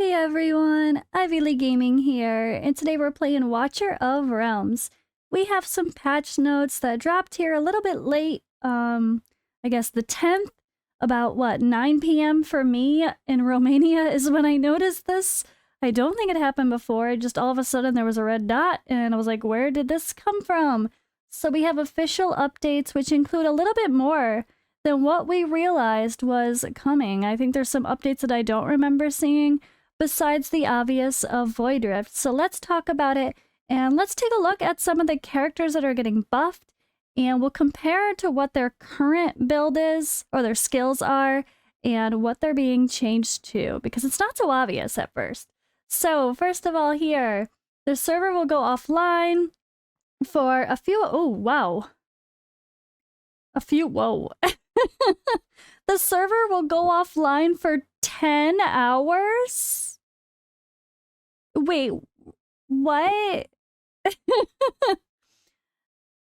Hey everyone, Ivy Lee Gaming here, and today we're playing Watcher of Realms. We have some patch notes that dropped here a little bit late, I guess the 10th, about what, 9 p.m. for me in Romania is when I noticed this. I don't think it happened before, just all of a sudden there was a red dot, and I was like, where did this come from? So we have official updates, which include a little bit more than what we realized was coming. I think there's some updates that I don't remember seeing, besides the obvious of Void Rift. So let's talk about it, and let's take a look at some of the characters that are getting buffed, and we'll compare to what their current build is, or their skills are, and what they're being changed to, because it's not so obvious at first. So first of all here, the server will go offline for a few— oh, wow. Whoa. The server will go offline for 10 hours? Wait, what?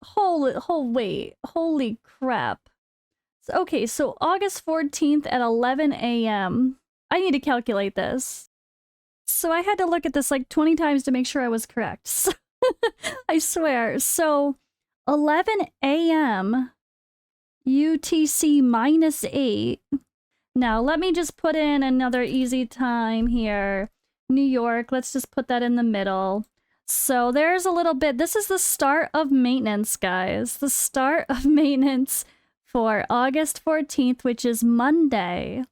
Holy crap. Okay, so August 14th at 11 a.m. I need to calculate this. So I had to look at this like 20 times to make sure I was correct. So I swear. So 11 a.m. UTC -8. Now let me just put in another easy time here. New York, let's just put that in the middle. So there's a little bit— this is the start of maintenance, guys. The start of maintenance for August 14th, which is Monday.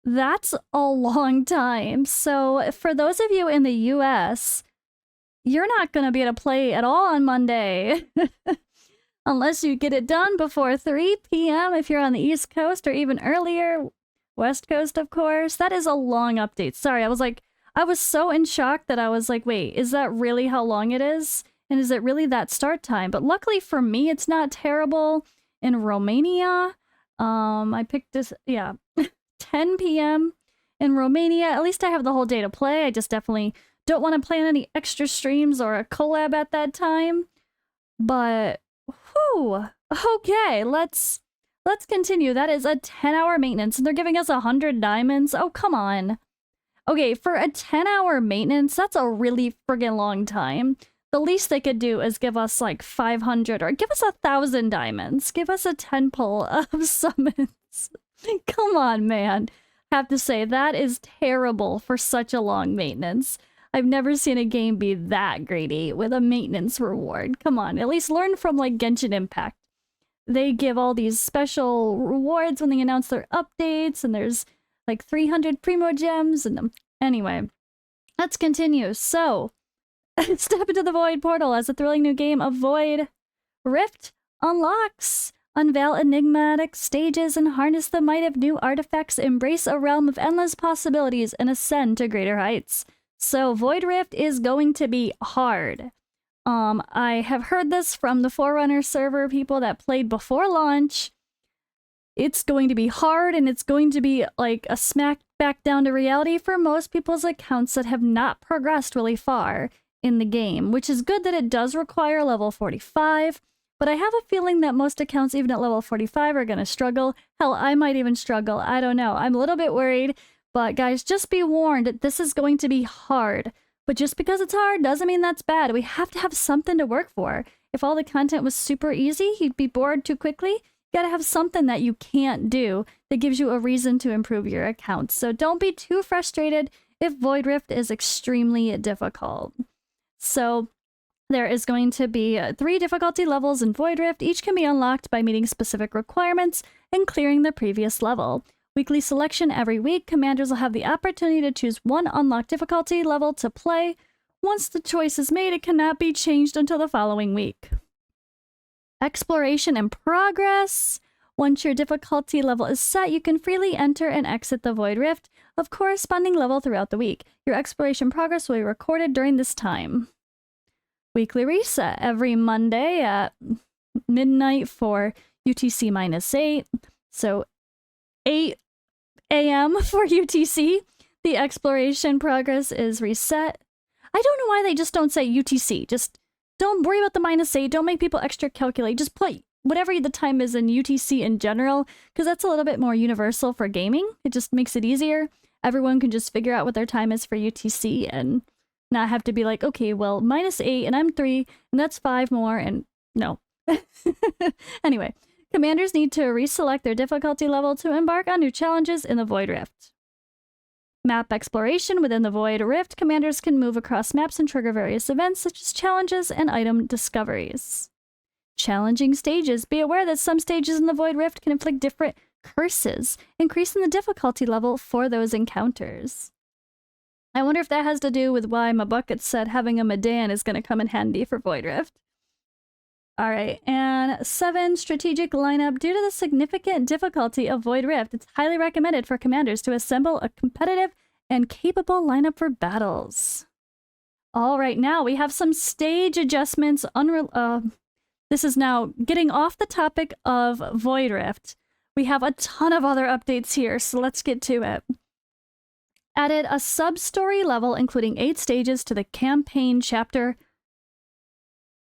That's a long time. So for those of you in the US, you're not going to be able to play at all on Monday. Unless you get it done before 3 p.m. if you're on the East Coast, or even earlier, West Coast, of course. That is a long update. Sorry, I was so in shock that I was like, wait, is that really how long it is? And is it really that start time? But luckily for me, it's not terrible. In Romania, I picked this, yeah, 10 p.m. in Romania. At least I have the whole day to play. I just definitely don't want to plan any extra streams or a collab at that time. But, whew, okay, let's continue. That is a 10-hour maintenance, and they're giving us 100 diamonds. Oh, come on. Okay, for a 10-hour maintenance, that's a really friggin' long time. The least they could do is give us like 500, or give us 1,000 diamonds. Give us a 10 pull of summons. Come on, man. Have to say, that is terrible for such a long maintenance. I've never seen a game be that greedy with a maintenance reward. Come on, at least learn from like Genshin Impact. They give all these special rewards when they announce their updates, and there's like 300 Primo Gems, and anyway, let's continue. So, step into the Void Portal as a thrilling new game of Void Rift unlocks. Unveil enigmatic stages and harness the might of new artifacts, embrace a realm of endless possibilities, and ascend to greater heights. So, Void Rift is going to be hard. I have heard this from the Forerunner server people that played before launch. It's going to be hard, and it's going to be like a smack back down to reality for most people's accounts that have not progressed really far in the game, which is good that it does require level 45, but I have a feeling that most accounts, even at level 45, are going to struggle. Hell, I might even struggle. I don't know. I'm a little bit worried, but guys, just be warned, this is going to be hard. But just because it's hard doesn't mean that's bad. We have to have something to work for. If all the content was super easy, you'd be bored too quickly. You gotta have something that you can't do that gives you a reason to improve your account. So don't be too frustrated if Void Rift is extremely difficult. So there is going to be 3 difficulty levels in Void Rift. Each can be unlocked by meeting specific requirements and clearing the previous level. Weekly selection every week. Commanders will have the opportunity to choose one unlocked difficulty level to play. Once the choice is made, it cannot be changed until the following week. Exploration and progress. Once your difficulty level is set, you can freely enter and exit the Void Rift of corresponding level throughout the week. Your exploration progress will be recorded during this time. Weekly reset every Monday at midnight for UTC -8. So 8 a.m. for UTC. The exploration progress is reset. I don't know why they just don't say UTC. Just don't worry about the -8. Don't make people extra calculate. Just put whatever the time is in UTC in general, because that's a little bit more universal for gaming. It just makes it easier. everyone can just figure out what their time is for UTC and not have to be like, okay, well, -8 and I'm 3 and that's 5 more and no. Anyway, commanders need to reselect their difficulty level to embark on new challenges in the Void Rift. Map exploration within the Void Rift, commanders can move across maps and trigger various events such as challenges and item discoveries. Challenging stages. Be aware that some stages in the Void Rift can inflict different curses, increasing the difficulty level for those encounters. I wonder if that has to do with why my bucket said having a Medan is going to come in handy for Void Rift. Alright, and 7, strategic lineup. Due to the significant difficulty of Void Rift, it's highly recommended for commanders to assemble a competitive and capable lineup for battles. Alright, now we have some stage adjustments. This is now getting off the topic of Void Rift. We have a ton of other updates here, so let's get to it. Added a sub-story level, including 8 stages to the campaign chapter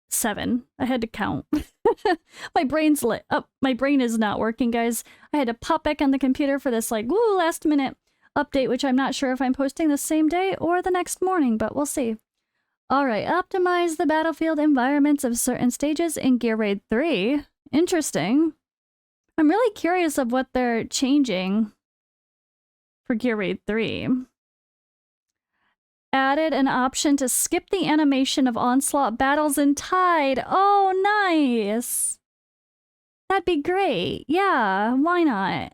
7. I had to count. My brain's lit up. My brain is not working, guys. I had to pop back on the computer for this, like, woo, last minute update, which I'm not sure if I'm posting the same day or the next morning, but we'll see. Alright, optimize the battlefield environments of certain stages in Gear Raid 3. Interesting. I'm really curious of what they're changing for Gear Raid 3. Added an option to skip the animation of onslaught battles in Tide. Oh, nice! That'd be great. Yeah, why not?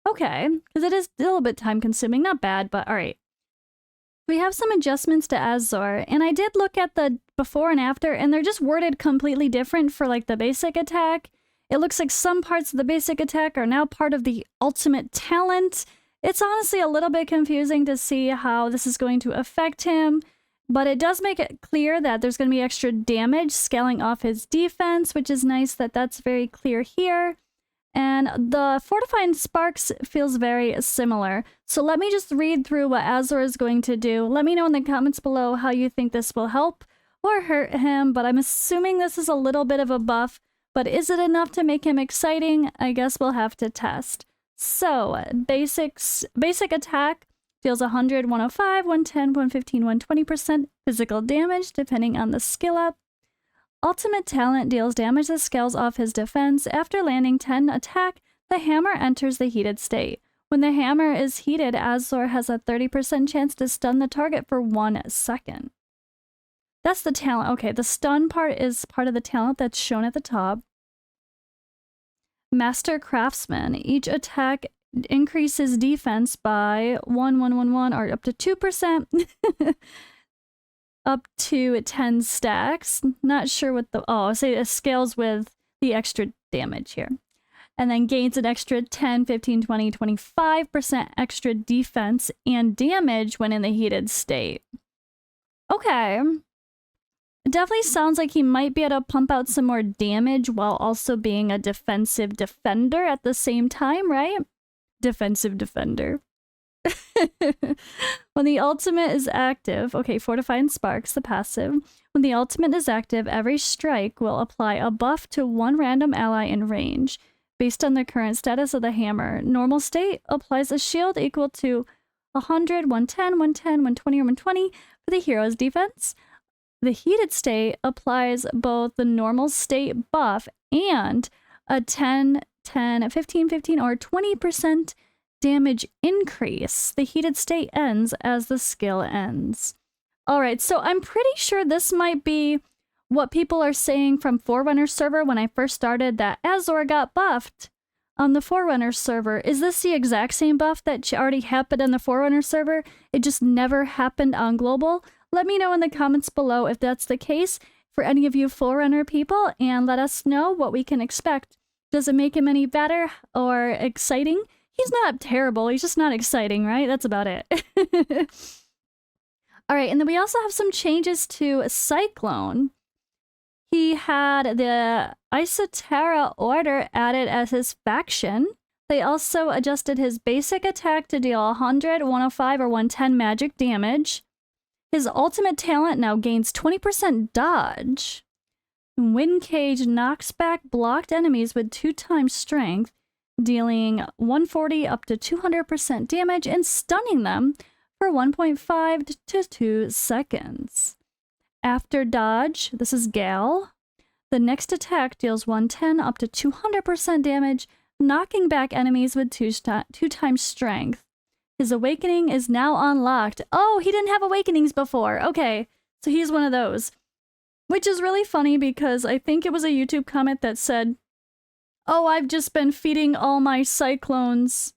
Okay, because it is a little bit time consuming. Not bad, but alright. We have some adjustments to Azhor, and I did look at the before and after, and they're just worded completely different for like the basic attack. It looks like some parts of the basic attack are now part of the ultimate talent. It's honestly a little bit confusing to see how this is going to affect him, but it does make it clear that there's going to be extra damage scaling off his defense, which is nice that that's very clear here. And the Fortifying Sparks feels very similar. So let me just read through what Azhor is going to do. Let me know in the comments below how you think this will help or hurt him, but I'm assuming this is a little bit of a buff, but is it enough to make him exciting? I guess we'll have to test. So, basic attack deals 100, 105, 110, 115, 120% physical damage, depending on the skill up. Ultimate talent deals damage that scales off his defense. After landing 10 attack, the hammer enters the heated state. When the hammer is heated, Azhor has a 30% chance to stun the target for 1 second. That's the talent. Okay, the stun part is part of the talent that's shown at the top. Master Craftsman. Each attack increases defense by 1, or up to 2%. Up to 10 stacks. Not sure what the... Oh, so it scales with the extra damage here. And then gains an extra 10, 15, 20, 25% extra defense and damage when in the heated state. Okay. It definitely sounds like he might be able to pump out some more damage while also being a defensive defender at the same time, right? Defensive defender. When the ultimate is active, okay, Fortifying Sparks, the passive. When the ultimate is active, every strike will apply a buff to one random ally in range, based on the current status of the hammer. Normal state applies a shield equal to 100, 110, 110, 120, or 120 for the hero's defense. The heated state applies both the normal state buff and a 10, 10, 15, 15, or 20% damage increase. The heated state ends as the skill ends. Alright, so I'm pretty sure this might be what people are saying from Forerunner server when I first started, that Azhor got buffed on the Forerunner server. Is this the exact same buff that already happened on the Forerunner server? It just never happened on Global? Let me know in the comments below if that's the case for any of you Forerunner people, and let us know what we can expect. Does it make him any better or exciting? He's not terrible, he's just not exciting, right? That's about it. Alright, and then we also have some changes to Cyclone. He had the Isotera Order added as his faction. They also adjusted his basic attack to deal 100, 105, or 110 magic damage. His ultimate talent now gains 20% dodge. Wind Cage knocks back blocked enemies with 2 times strength. dealing 140 up to 200% damage and stunning them for 1.5 to 2 seconds. After dodge, this is Gal. The next attack deals 110 up to 200% damage, knocking back enemies with 2 times strength. His awakening is now unlocked. Oh, he didn't have awakenings before. Okay, so he's one of those. Which is really funny because I think it was a YouTube comment that said, oh, I've just been feeding all my Cyclones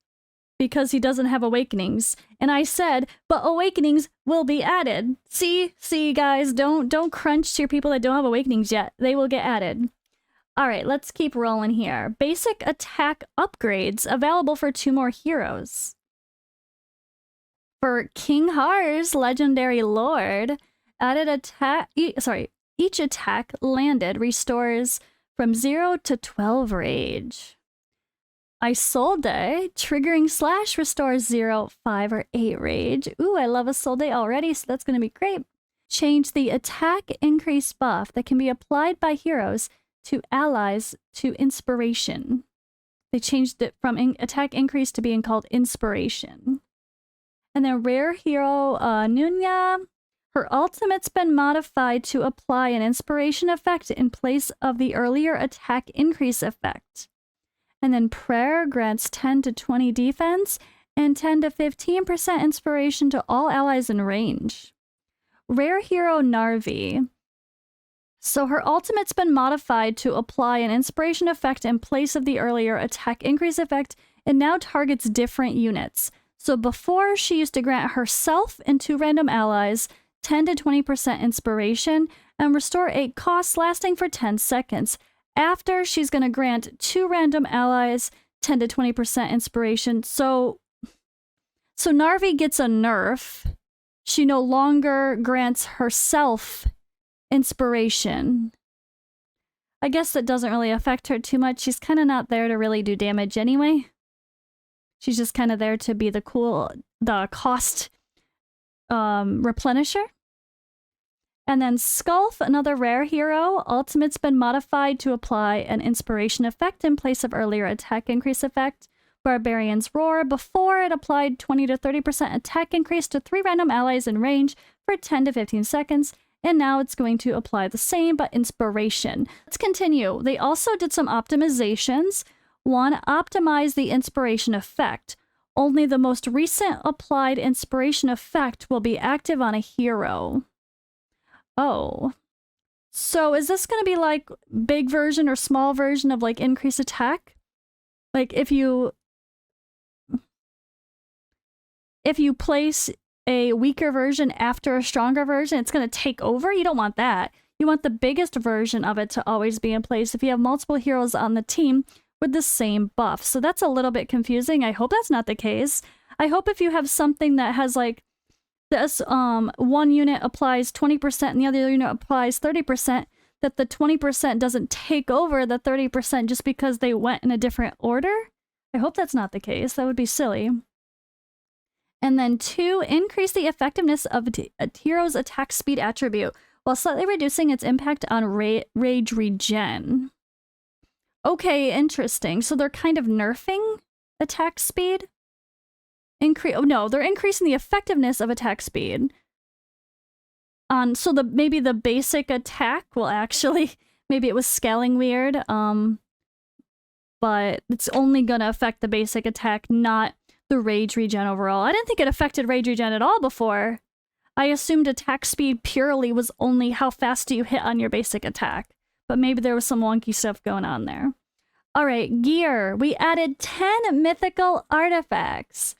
because he doesn't have awakenings. And I said, but awakenings will be added. See guys, don't crunch to your people that don't have awakenings yet. They will get added. All right, let's keep rolling here. Basic attack upgrades available for 2 more heroes. For King Har's Legendary Lord, added attack, each attack landed restores from 0 to 12 rage. Isolde, triggering slash restores 0, 5, or 8 rage. Ooh, I love Isolde already, so that's going to be great. Change the attack increase buff that can be applied by heroes to allies to inspiration. They changed it from attack increase to being called inspiration. And then rare hero Nunya, her ultimate's been modified to apply an inspiration effect in place of the earlier attack increase effect. And then prayer grants 10 to 20 defense and 10 to 15% inspiration to all allies in range. Rare hero Narvi. So her ultimate's been modified to apply an inspiration effect in place of the earlier attack increase effect and now targets different units. So before, she used to grant herself and 2 random allies 10 to 20% inspiration and restore 8 costs lasting for 10 seconds. After, she's going to grant 2 random allies 10 to 20% inspiration. So Narvi gets a nerf. She no longer grants herself inspiration. I guess that doesn't really affect her too much. She's kind of not there to really do damage anyway. She's just kind of there to be the cost replenisher. And then Skulf, another rare hero. Ultimate's been modified to apply an inspiration effect in place of earlier attack increase effect. Barbarian's Roar. Before, it applied 20 to 30% attack increase to 3 random allies in range for 10 to 15 seconds. And now it's going to apply the same, but inspiration. Let's continue. They also did some optimizations. 1, optimize the inspiration effect. Only the most recent applied inspiration effect will be active on a hero. Oh. So is this going to be like big version or small version of like increase attack? Like if you place a weaker version after a stronger version, it's going to take over? You don't want that. You want the biggest version of it to always be in place if you have multiple heroes on the team with the same buff. So that's a little bit confusing. I hope that's not the case. I hope if you have something that has like this one unit applies 20% and the other unit applies 30%, that the 20% doesn't take over the 30% just because they went in a different order. I hope that's not the case. That would be silly. And then 2, increase the effectiveness of a hero's attack speed attribute while slightly reducing its impact on rage regen. Okay, interesting. So they're kind of nerfing attack speed? No, they're increasing the effectiveness of attack speed. So maybe the basic attack will actually, maybe it was scaling weird, but it's only gonna affect the basic attack, not the rage regen overall. I didn't think it affected rage regen at all before. I assumed attack speed purely was only how fast do you hit on your basic attack. But maybe there was some wonky stuff going on there. All right, gear. We added 10 mythical artifacts.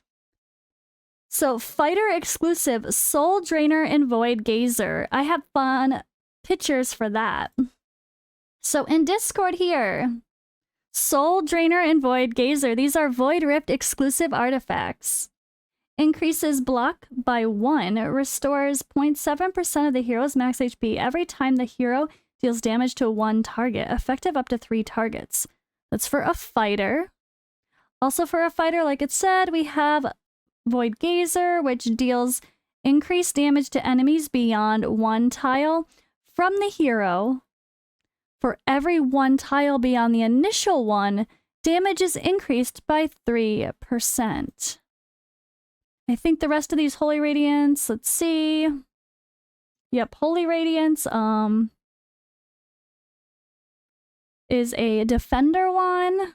So, fighter exclusive Soul Drainer and Void Gazer. I have fun pictures for that. So, in Discord here, Soul Drainer and Void Gazer. These are Void Rift exclusive artifacts. Increases block by 1. Restores 0.7% of the hero's max HP every time the hero deals damage to 1 target, effective up to 3 targets. That's for a fighter. Also for a fighter, like it said, we have Void Gazer, which deals increased damage to enemies beyond 1 tile from the hero. For every 1 tile beyond the initial one, damage is increased by 3%. I think the rest of these Holy Radiance, let's see. Yep, Holy Radiance is a Defender one.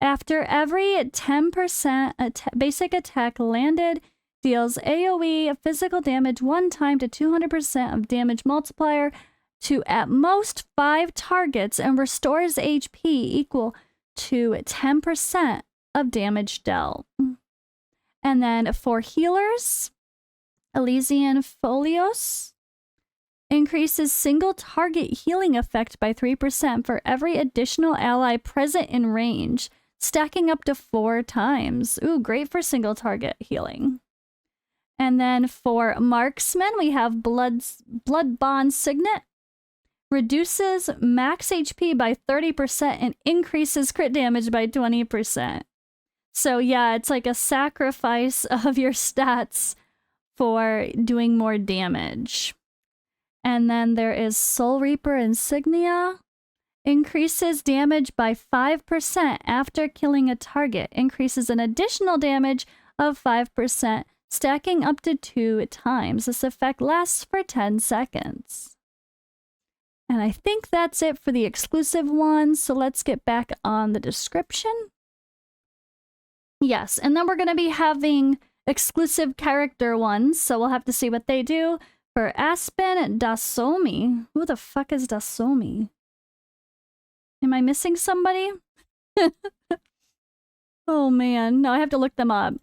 After every 10% basic attack landed, deals AoE physical damage 1 time to 200% of damage multiplier to at most 5 targets and restores HP equal to 10% of damage dealt. And then for healers, Elysian Folios increases single target healing effect by 3% for every additional ally present in range, stacking up to 4 times. Ooh, great for single target healing. And then for marksmen, we have Blood Bond Signet. Reduces max HP by 30% and increases crit damage by 20%. So yeah, it's like a sacrifice of your stats for doing more damage. And then there is Soul Reaper Insignia. Increases damage by 5% after killing a target. Increases an additional damage of 5%, stacking up to 2 times. This effect lasts for 10 seconds. And I think that's it for the exclusive ones, so let's get back on the description. Yes, and then we're going to be having exclusive character ones, so we'll have to see what they do. For Aspen Dasomi. Who the fuck is Dasomi? Am I missing somebody? Oh man, no, I have to look them up.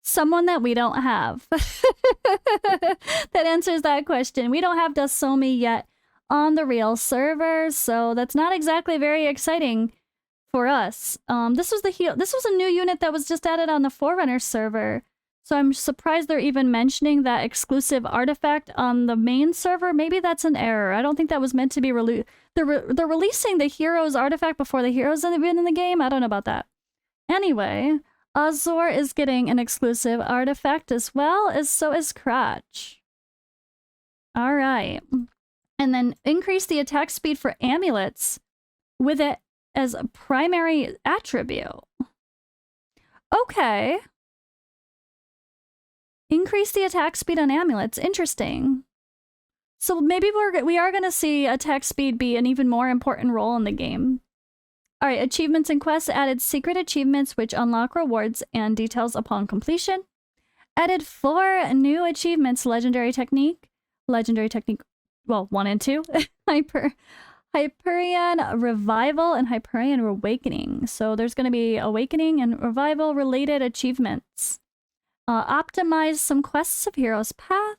Someone that we don't have. That answers that question. We don't have Dasomi yet on the real server, so that's not exactly very exciting for us. This was a new unit that was just added on the Forerunner server, so I'm surprised they're even mentioning that exclusive artifact on the main server. Maybe that's an error. I don't think that was meant to be released. They're releasing the heroes artifact before the heroes have been in the game. I don't know about that. Anyway, Azhor is getting an exclusive artifact as well, so is Crotch. All right. And then increase the attack speed for amulets with it as a primary attribute. Okay. Increase the attack speed on amulets. Interesting. So maybe we are going to see attack speed be an even more important role in the game. All right, achievements and quests added secret achievements which unlock rewards and details upon completion. Added 4 new achievements, legendary technique, well, 1 and 2, Hyperion Revival and Hyperion Awakening. So there's going to be Awakening and Revival related achievements. Optimize some quests of Hero's Path.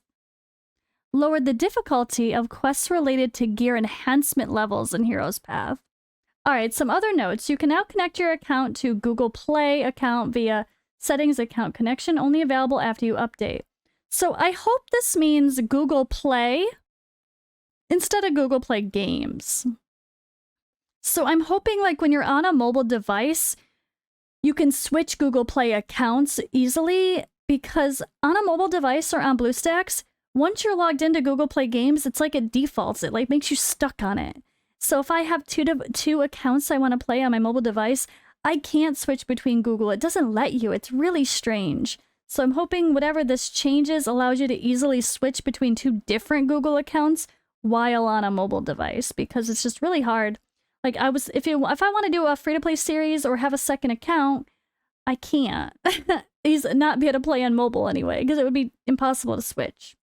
Lowered the difficulty of quests related to gear enhancement levels in Hero's Path. Alright, some other notes. You can now connect your account to Google Play account via settings account connection, only available after you update. So I hope this means Google Play instead of Google Play Games. So I'm hoping like when you're on a mobile device, you can switch Google Play accounts easily, because on a mobile device or on BlueStacks, once you're logged into Google Play Games, it's like it defaults. It like makes you stuck on it. So if I have two accounts I want to play on my mobile device, I can't switch between Google. It doesn't let you. It's really strange. So I'm hoping whatever this changes allows you to easily switch between 2 different Google accounts while on a mobile device, because it's just really hard. Like if I want to do a free-to-play series or have a second account, I can't. Not be able to play on mobile anyway, because it would be impossible to switch.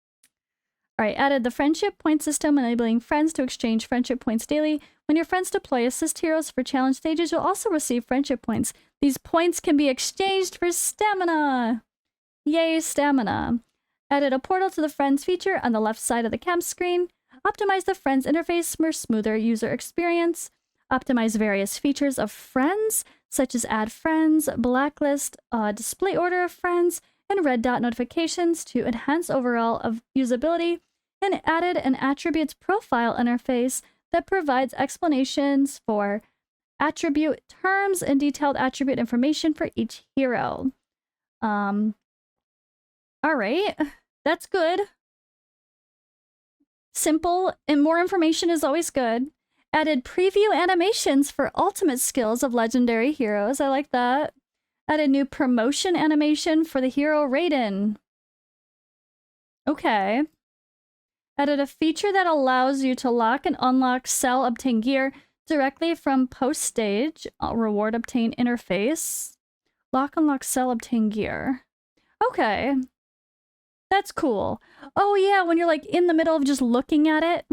All right, added the friendship point system, enabling friends to exchange friendship points daily. When your friends deploy assist heroes for challenge stages, you'll also receive friendship points. These points can be exchanged for stamina. Yay, stamina. Added a portal to the friends feature on the left side of the cam screen. Optimize the friends interface for smoother user experience. Optimize various features of friends, such as add friends, blacklist, display order of friends, and red dot notifications to enhance overall usability, and added an attributes profile interface that provides explanations for attribute terms and detailed attribute information for each hero. All right, that's good. Simple, and more information is always good. Added preview animations for ultimate skills of legendary heroes. I like that. Added new promotion animation for the hero Raiden. Okay. Added a feature that allows you to lock and unlock, sell, obtain gear directly from post-stage. Reward obtain interface. Lock, unlock, sell, obtain gear. Okay. That's cool. Oh yeah, when you're like in the middle of just looking at it.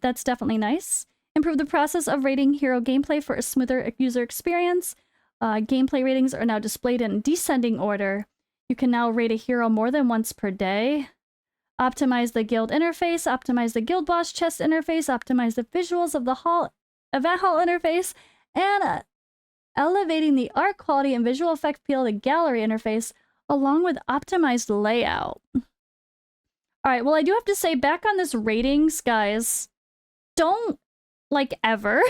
That's definitely nice. Improve the process of rating hero gameplay for a smoother user experience. Gameplay ratings are now displayed in descending order. You can now rate a hero more than once per day. Optimize the guild interface. Optimize the guild boss chest interface. Optimize the visuals of the event hall interface. And elevating the art quality and visual effect feel of the gallery interface, along with optimized layout. Alright, well I do have to say, back on this ratings, guys, don't, like, ever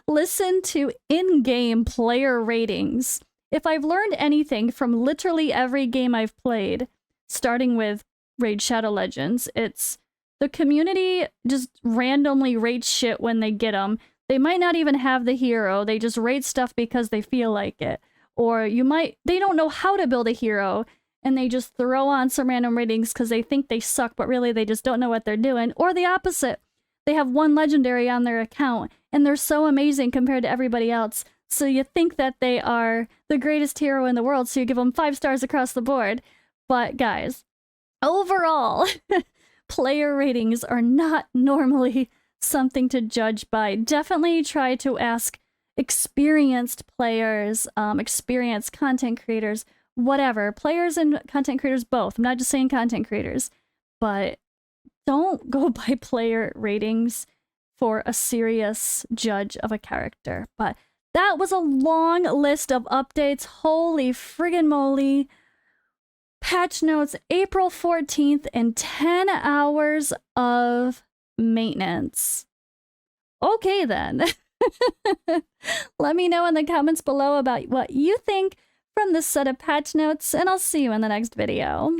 listen to in-game player ratings. If I've learned anything from literally every game I've played, starting with Raid Shadow Legends, it's the community just randomly rates shit when they get them. They might not even have the hero, they just rate stuff because they feel like it. Or they don't know how to build a hero, and they just throw on some random ratings because they think they suck, but really they just don't know what they're doing. Or the opposite. They have one legendary on their account, and they're so amazing compared to everybody else. So you think that they are the greatest hero in the world, so you give them 5 stars across the board. But guys, overall, player ratings are not normally something to judge by. Definitely try to ask experienced players, experienced content creators, whatever. Players and content creators both. I'm not just saying content creators. But don't go by player ratings for a serious judge of a character. But that was a long list of updates. Holy friggin' moly. Patch notes April 14th and 10 hours of maintenance. Okay then. Let me know in the comments below about what you think from this set of patch notes, and I'll see you in the next video.